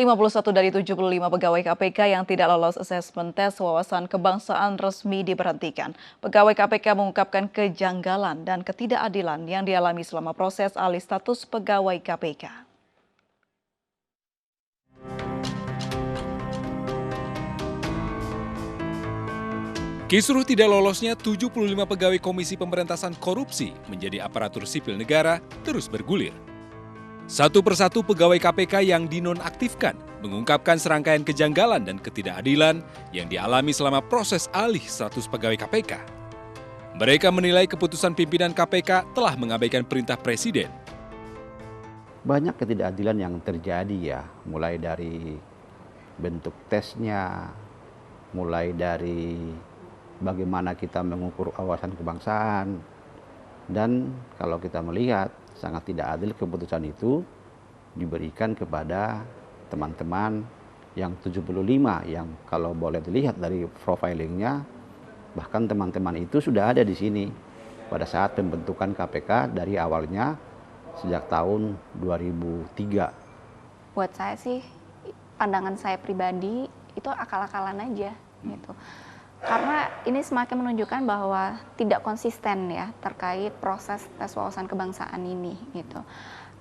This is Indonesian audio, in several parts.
51 dari 75 pegawai KPK yang tidak lolos asesmen tes wawasan kebangsaan resmi diberhentikan. Pegawai KPK mengungkapkan kejanggalan dan ketidakadilan yang dialami selama proses alih status pegawai KPK. Kisruh tidak lolosnya 75 pegawai Komisi Pemberantasan Korupsi menjadi aparatur sipil negara terus bergulir. Satu persatu pegawai KPK yang dinonaktifkan mengungkapkan serangkaian kejanggalan dan ketidakadilan yang dialami selama proses alih status pegawai KPK. Mereka menilai keputusan pimpinan KPK telah mengabaikan perintah Presiden. Banyak ketidakadilan yang terjadi ya, mulai dari bentuk tesnya, mulai dari bagaimana kita mengukur wawasan kebangsaan, dan kalau kita melihat sangat tidak adil keputusan itu diberikan kepada teman-teman yang 75 yang kalau boleh dilihat dari profilingnya, bahkan teman-teman itu sudah ada di sini pada saat pembentukan KPK dari awalnya sejak tahun 2003. Buat saya sih, pandangan saya pribadi itu akal-akalan aja gitu. Karena ini semakin menunjukkan bahwa tidak konsisten ya terkait proses tes wawasan kebangsaan ini gitu.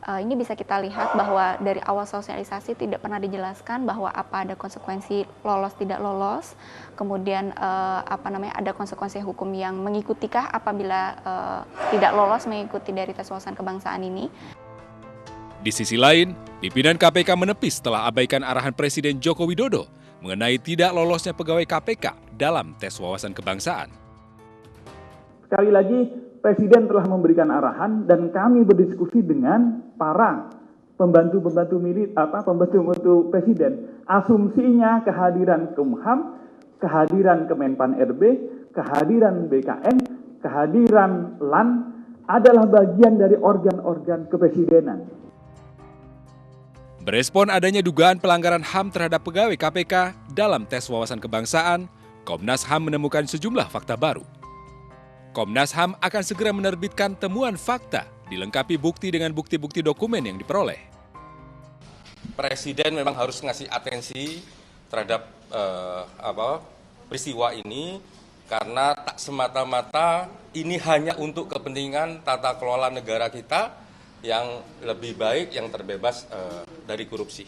Ini bisa kita lihat bahwa dari awal sosialisasi tidak pernah dijelaskan bahwa apa ada konsekuensi lolos tidak lolos, kemudian ada konsekuensi hukum yang mengikutikah apabila tidak lolos mengikuti dari tes wawasan kebangsaan ini. Di sisi lain, pimpinan KPK menepis setelah abaikan arahan Presiden Joko Widodo mengenai tidak lolosnya pegawai KPK dalam tes wawasan kebangsaan. Sekali lagi, Presiden telah memberikan arahan dan kami berdiskusi dengan para pembantu Presiden. Asumsinya kehadiran Kumham, kehadiran Kemenpan RB, kehadiran BKN, kehadiran LAN adalah bagian dari organ-organ kepresidenan. Berespon adanya dugaan pelanggaran HAM terhadap pegawai KPK dalam tes wawasan kebangsaan, Komnas HAM menemukan sejumlah fakta baru. Komnas HAM akan segera menerbitkan temuan fakta dilengkapi bukti dengan bukti-bukti dokumen yang diperoleh. Presiden memang harus ngasih atensi terhadap peristiwa ini karena tak semata-mata ini hanya untuk kepentingan tata kelola negara kita yang lebih baik, yang terbebas dari korupsi.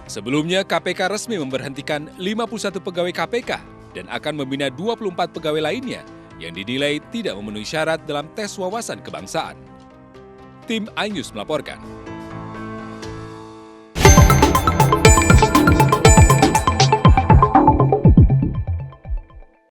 Sebelumnya, KPK resmi memberhentikan 51 pegawai KPK dan akan membina 24 pegawai lainnya yang dinilai tidak memenuhi syarat dalam tes wawasan kebangsaan. Tim iNews melaporkan.